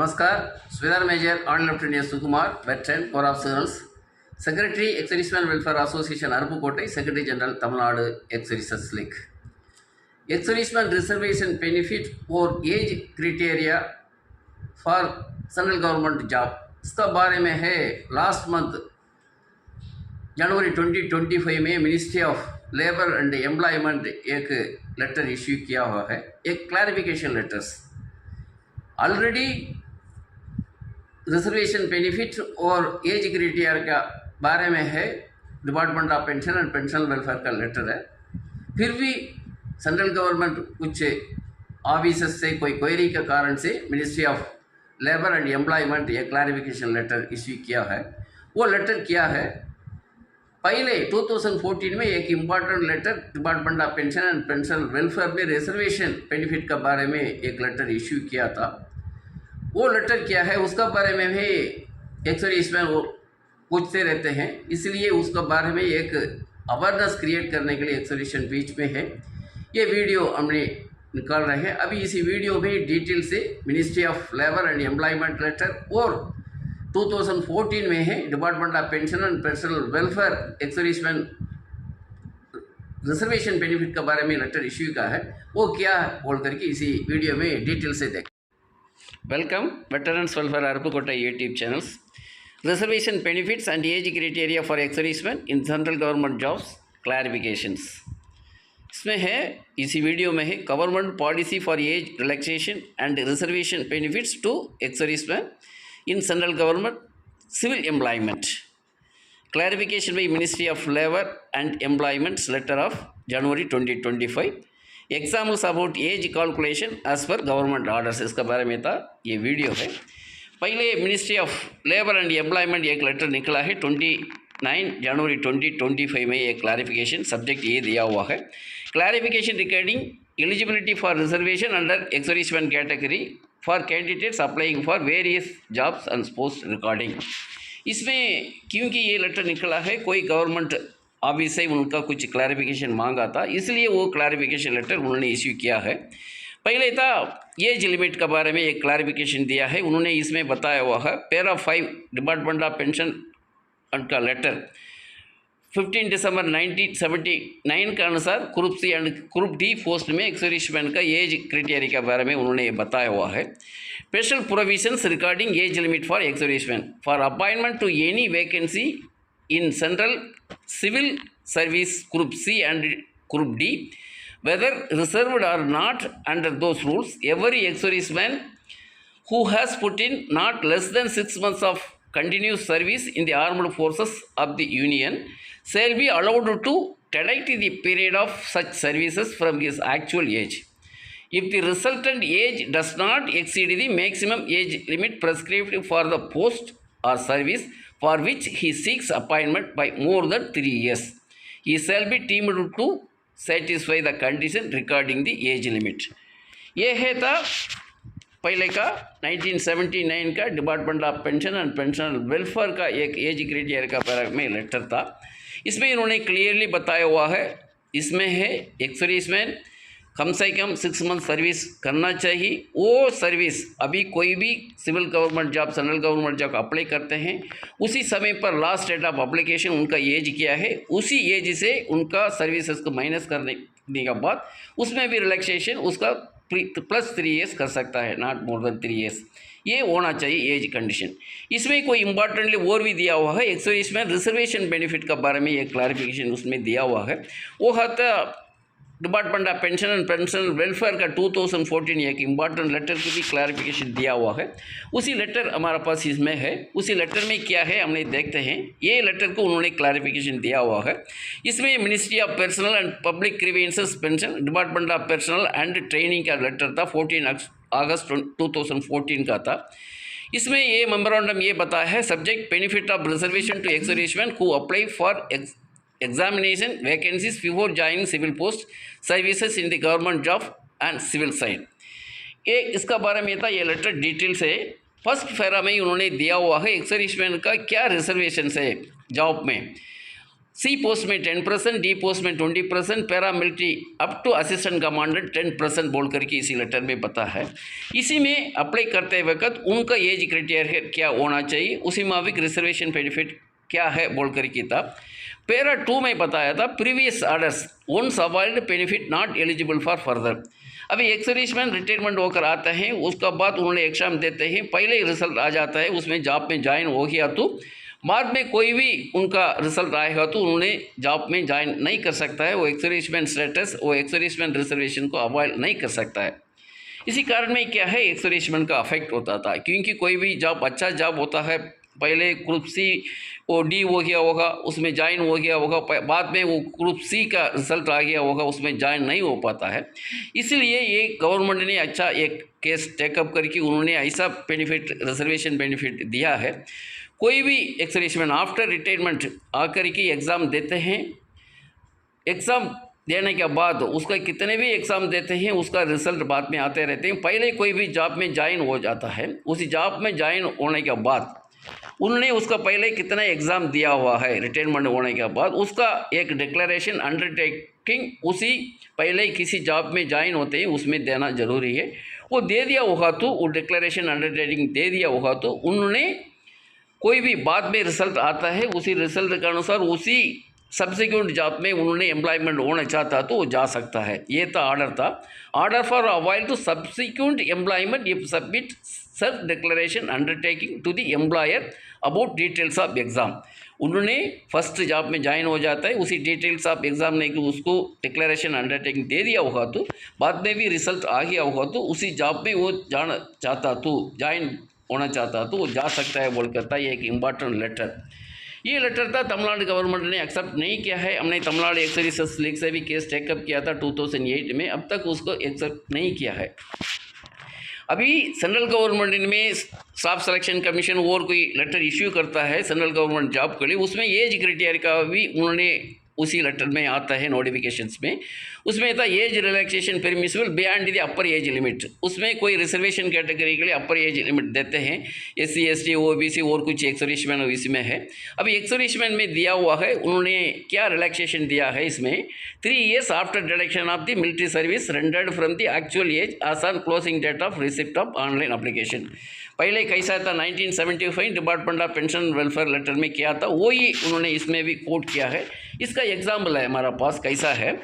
Namaskar, Sridhar Major, on Lieutenant Sukumar, veteran, Corps of Service, Secretary, Ex-Servicemen Welfare Association, Arupukottai, Secretary General, Tamil Nadu, Ex-Services League. Ex-Servicemen Reservation Benefit or Age Criteria for Central Government Job. इसका बारे में है last month जनवरी 2025 में ministry of labour and employment एक letter issue किया हुआ है, एक clarification letters. Already reservation benefit और एज क्राइटेरिया का बारे में है, department of pension and pensional welfare का लेटर है. फिर भी सेंट्रल गवर्नमेंट कुछ ऑफिसर्स से कोई क्वेरी के कारण से ministry of labour and employment एक क्लैरिफिकेशन लेटर इश्यू किया है. वो लेटर क्या है, पहले 2014 में एक important letter department of pension and pensional welfare में रिजर्वेशन बेनिफिट के बारे में एक लेटर इश्यू किया था. वो लेटर क्या है उसका बारे में भी एक्स-सर्विसमैन वो पूछते रहते हैं, इसलिए उसके बारे में एक अवेयरनेस क्रिएट करने के लिए एक्स-सर्विसन बीच में है. ये वीडियो हमने निकाल रहे हैं. अभी इसी वीडियो में डिटेल से ministry of labour and employment letter और 2014 में है department of pension and pensional welfare ex-serviceman reservation benefit के बारे में लेटर इश्यू का है, वो क्या बोल करके इसी वीडियो में डिटेल से देखें. Welcome veterans welfare Aruppukottai YouTube channels. Reservation benefits and age criteria for ex-serviceman in central government jobs clarifications. इसमें है, इसी वीडियो में है government policy for age relaxation and reservation benefits to ex-serviceman in central government civil employment. Clarification by Ministry of Labor and Employment's letter of January 2025. Examples about age calculation as per government orders. इसका बारे में था ये video है. पहले ministry of labour and employment एक letter निकला है 29 जनवरी 2025 में. एक क्लैरिफिकेशन सब्जेक्ट ये दिया हुआ है, clarification regarding eligibility for reservation under ex-serviceman category for candidates applying for various jobs and post recording. इसमें क्योंकि ये लेटर निकला है, कोई गवर्नमेंट ऑफिस से उनका कुछ क्लैरिफिकेशन मांगा था, इसलिए वो क्लैरिफिकेशन लेटर उन्होंने इश्यू किया है. पहले था एज लिमिट के बारे में एक क्लैरिफिकेशन दिया है. उन्होंने इसमें बताया हुआ है पैरा 5 डिपार्टमेंट ऑफ पेंशन का लेटर 15 दिसंबर 1979 के अनुसार group C and group D post में एक्स-सर्विसमैन का एज क्राइटेरिया के बारे में उन्होंने ये बताया हुआ है. Special provisions regarding age limit for ex-serviceman for appointment to any vacancy in central civil service group C and group D whether reserved or not under those rules. Every ex-serviceman who has put in not less than 6 months of continuous service in the armed forces of the Union shall be allowed to deduct the period of such services from his actual age, if the resultant age does not exceed the maximum age limit prescribed for the post or service for which he seeks appointment by more than 3 years. He shall be deemed to satisfy the condition regarding the age limit. ये है था पहले का 1979 का department of pension and pensional welfare का एक as criteria का बारे में लेटर था. इसमें इन्होंने क्लियरली बताया हुआ है, इसमें है एक्स-सर्विसमैन कम से कम 6 मंथ सर्विस करना चाहिए. वो सर्विस अभी कोई भी civil government job central government job apply करते हैं, उसी समय पर लास्ट डेट ऑफ अप्लीकेशन उनका एज क्या है, उसी एज से उनका सर्विसेज को माइनस करने के बाद उसमें भी रिलैक्सेशन उसका +3 ईयर्स कर सकता है, नॉट मोर देन 3 ईयर्स. ये होना चाहिए एज कंडीशन. इसमें कोई इंपॉर्टेंटली और भी दिया हुआ है एक्स-सर्विसमैन रिजर्वेशन बेनिफिट के बारे में एक क्लैरिफिकेशन उसमें दिया हुआ है. वो है department of pension and pensional welfare का 2014 एक इम्पॉर्टेंट लेटर की भी क्लैरिफिकेशन दिया हुआ है. उसी लेटर हमारे पास इसमें है. उसी लेटर में क्या है हमने देखते हैं. ये लेटर को उन्होंने क्लैरिफिकेशन दिया हुआ है. इसमें ministry of personal and public grievances pension department of personal and training का लेटर था 14 अगस्त 2014 का था. इसमें ये मेमोरेंडम ये बताया है subject benefit of reservation to ex serviceman who apply for examination vacancies before joining civil post services in the government job and civil side. ये इसका बारे में था ये लेटर डिटेल से. फर्स्ट फेरा में ही उन्होंने दिया हुआ है एक्स-सर्विसमैन का क्या रिजर्वेशन है जॉब में. सी पोस्ट में 10%, डी पोस्ट में 20%, paramilitary up to assistant commandant 10% बोल करके इसी लेटर में बता है। इसी में अप्लाई करते वक्त उनका एज क्राइटेरिया क्या होना चाहिए, उसी मुताबिक रिजर्वेशन बेनिफिट क्या है बोल करके था। पैरा 2 में बताया था previous orders once avoid benefit not eligible for further. अभी एक्सर्विसमैन रिटायरमेंट होकर आता है, उसका बाद उन्होंने एग्जाम देते हैं, पहले ही रिजल्ट आ जाता है, उसमें जॉब में ज्वाइन हो गया तो बाद में कोई भी उनका रिजल्ट आएगा तो उन्होंने जॉब में ज्वाइन नहीं कर सकता है। वो एक्सर्विसमैन स्टेटस, वो एक्सर्विसमैन रिजर्वेशन को अवॉइड नहीं कर सकता है। इसी कारण में क्या है एक्सर्विसमैन का अफेक्ट होता था, क्योंकि कोई भी जॉब अच्छा जॉब होता है, पहले ग्रुप सी वो डी हो गया होगा, उसमें ज्वाइन हो गया होगा, बाद में वो ग्रुप सी का रिजल्ट आ गया होगा, उसमें ज्वाइन नहीं हो पाता है। इसलिए ये गवर्नमेंट ने अच्छा एक केस टेकअप करके उन्होंने ऐसा बेनिफिट रिजर्वेशन बेनिफिट दिया है। कोई भी एक्सर्विसमैन आफ्टर रिटायरमेंट आकर के एग्ज़ाम देते हैं, एग्ज़ाम देने के बाद उसका कितने भी एग्ज़ाम देते हैं उसका रिजल्ट बाद में आते रहते हैं। पहले कोई भी जॉब में ज्वाइन हो जाता है, उसी जॉब में ज्वाइन होने के बाद उन्होंने उसका पहले कितना एग्ज़ाम दिया हुआ है, रिटायरमेंट होने के बाद उसका एक डिक्लेरेशन अंडरटेकिंग उसी पहले किसी जॉब में ज्वाइन होते हैं उसमें देना ज़रूरी है। वो दे दिया होगा तो वो डिक्लेरेशन अंडरटेकिंग दे दिया होगा तो उन्होंने कोई भी बाद में रिजल्ट आता है उसी रिजल्ट के अनुसार उसी सब्सिक्वेंट जॉब में उन्होंने एम्प्लॉयमेंट होना चाहता तो वो जा सकता है। ये था ऑर्डर था, order for avoid to subsequent employment if submit self declaration undertaking to the employer about details of exam. उन्होंने फर्स्ट जॉब में ज्वाइन हो जाता है, उसी डिटेल्स ऑफ एग्ज़ाम ने कि उसको डिक्लेरेशन अंडरटेकिंग दे दिया होगा तो बाद में भी रिजल्ट आ गया होगा तो उसी जॉब में वो जाना चाहता तो ज्वाइन होना चाहता तो वो जा सकता है बोल करता है। ये एक इम्पॉर्टेंट लेटर, ये लेटर था, तमिलनाडु गवर्नमेंट ने एक्सेप्ट नहीं किया है। हमने तमिलनाडु एक्सर्विसेज लीग से भी केस टेकअप किया था 2008 में, अब तक उसको एक्सेप्ट नहीं किया है। अभी सेंट्रल गवर्नमेंट में स्टाफ सिलेक्शन कमीशन और कोई लेटर इश्यू करता है सेंट्रल गवर्नमेंट जॉब के लिए, उसमें एज क्राइटेरिया का भी उन्होंने उसी लेटर में आता है नोटिफिकेशंस में। उसमें था age relaxation permissible beyond the upper age limit, उसमें कोई रिजर्वेशन कैटेगरी के लिए अपर एज लिमिट देते हैं, SC ST OBC और कुछ एक्सर्विसमैन इसमें है। अभी एक्सर्विसमैन में दिया हुआ है, उन्होंने क्या रिलैक्सेशन दिया है इसमें 3 years after deduction of the military service rendered from the actual age age on closing date of receipt of online application. पहले कैसा था 1975 department of pension welfare letter में किया था, वही उन्होंने इसमें भी कोट किया है। इसका एग्जाम्पल है हमारा पास कैसा है।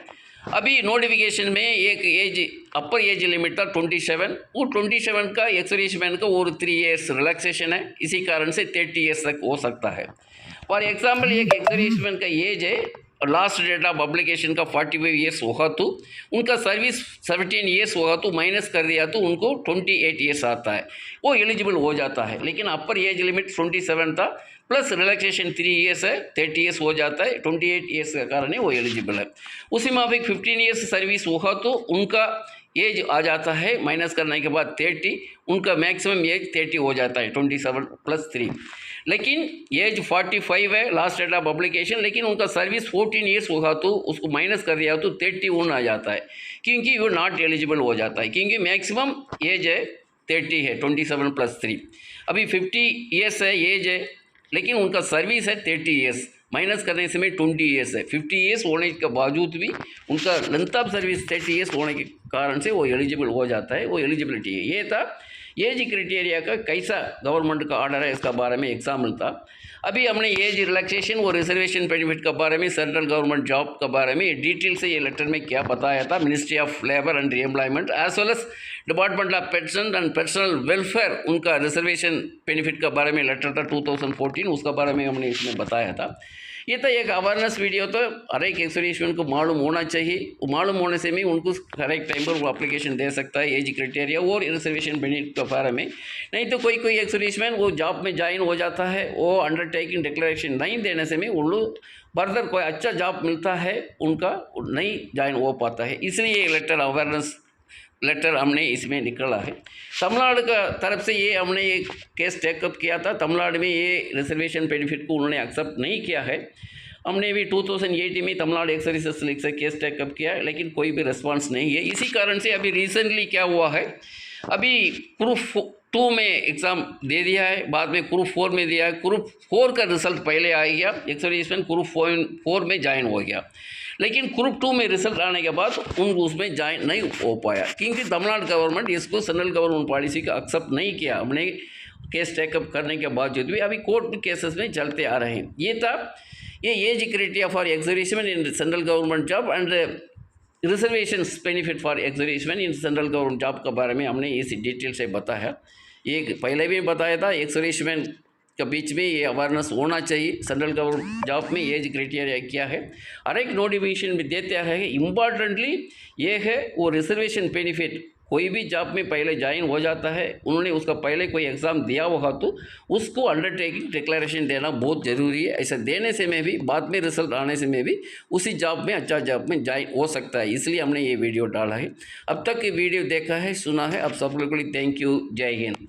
अभी नोटिफिकेशन में एक एज अपर एज लिमिट था 27, वो 27 का एक्सर्विसमैन का और 3 years रिलैक्सेशन है, इसी कारण से 30 years तक हो सकता है। फॉर एग्जाम्पल एक एक्सर्विसमैन का एज है लास्ट डेट ऑफ अप्लीकेशन का 45 years होगा तो उनका सर्विस 17 years होगा तो माइनस कर दिया तो उनको 28 years आता है, वो एलिजिबल हो जाता है। लेकिन अपर एज लिमिट 27 था प्लस रिलैक्सेशन 3 years है, 30 years हो जाता है, 28 years का कारण है वो एलिजिबल है। उसी माफिक 15 years सर्विस होगा तो उनका एज आ जाता है माइनस करने के बाद 30, उनका मैक्सिमम एज 30 हो जाता है 27 + 3। लेकिन एज 45 है लास्ट डेट ऑफ अप्लीकेशन, लेकिन उनका सर्विस 14 years होगा तो उसको माइनस कर दिया तो 31 आ जाता है, क्योंकि वो नॉट एलिजिबल हो जाता है, क्योंकि मैक्सिमम एज है 30 है 27 + 3। अभी 50 years है एज है, लेकिन उनका सर्विस है 30 years, माइनस करने से में 20 years है। 50 years होने के बावजूद भी उनका लेंथ ऑफ सर्विस 30 years होने के कारण से वो एलिजिबल हो जाता है, वो एलिजिबिलिटी है। ये था एज क्राइटेरिया का कैसा गवर्नमेंट का ऑर्डर है, इसका बारे में एग्जाम्पल था। अभी हमने एज रिलैक्सेशन और रिजर्वेशन बेनिफिट के बारे में, सेंट्रल गवर्नमेंट जॉब के बारे में डिटेल से ये लेटर में क्या बताया था, ministry of labour and employment as well as department of pension and personnel welfare, उनका रिजर्वेशन बेनिफिट के बारे में लेटर था 2014, उसका बारे में हमने इसमें बताया था। ये तो एक अवेयरनेस वीडियो, तो हर एक एक्सर्विसमैन को मालूम होना चाहिए, वो मालूम होने से भी उनको करेक्ट टाइम पर वो एप्लीकेशन दे सकता है एज क्राइटेरिया और रिजर्वेशन बेनिफिट के बारे में। नहीं तो कोई एक्सर्विसमैन वो जॉब में ज्वाइन हो जाता है, वो अंडरटेकिंग डिक्लेरेशन नहीं देने से भी उन लोग फर्दर कोई अच्छा जॉब मिलता है उनका नहीं ज्वाइन हो पाता है। इसलिए ये लेटर अवेयरनेस लेटर हमने इसमें निकला है। तमिलनाडु का तरफ से ये हमने एक केस टेकअप किया था, तमिलनाडु में ये रिजर्वेशन बेनिफिट को उन्होंने एक्सेप्ट नहीं किया है। हमने भी 2018 में तमिलनाडु एक्सर्विसेज लीग से केस टेकअप किया है, लेकिन कोई भी रिस्पांस नहीं है। इसी कारण से अभी रिसेंटली क्या हुआ है, अभी प्रूफ 2 में एग्ज़ाम दे दिया है, बाद में ग्रुप 4 में दिया है, ग्रुप 4 का रिजल्ट पहले आ गया, एक्सर्विसमैन ग्रुप 4 में ज्वाइन हो गया, लेकिन ग्रुप 2 में रिजल्ट आने के बाद उसमें ज्वाइन नहीं हो पाया क्योंकि तमिलनाडु गवर्नमेंट इसको सेंट्रल गवर्नमेंट पॉलिसी का एक्सेप्ट नहीं किया। हमने केस टेकअप करने के बावजूद भी अभी कोर्ट केसेस में चलते आ रहे हैं। ये था ये as criteria for ex-serviceman in central government job and reservations benefit for ex-serviceman in central government job के बारे में हमने इस डिटेल से बताया। ये पहले भी बताया था, एक्सर्विसमैन के बीच में ये अवेयरनेस होना चाहिए। सेंट्रल गवर्नमेंट जॉब में एज क्राइटेरिया क्या है, हर एक नोटिफिकेशन में देते हैं। इम्पॉर्टेंटली ये है वो रिजर्वेशन बेनिफिट कोई भी जॉब में पहले ज्वाइन हो जाता है, उन्होंने उसका पहले कोई एग्ज़ाम दिया होगा तो उसको अंडरटेकिंग डिक्लेरेशन देना बहुत ज़रूरी है। ऐसे देने से में भी बाद में रिजल्ट आने से में भी उसी जॉब में अच्छा जॉब में ज्वाइन हो सकता है, इसलिए हमने ये वीडियो डाला है। अब तक ये वीडियो देखा है, सुना है, अब सब लोगों के लिए थैंक यू। जय हिंद।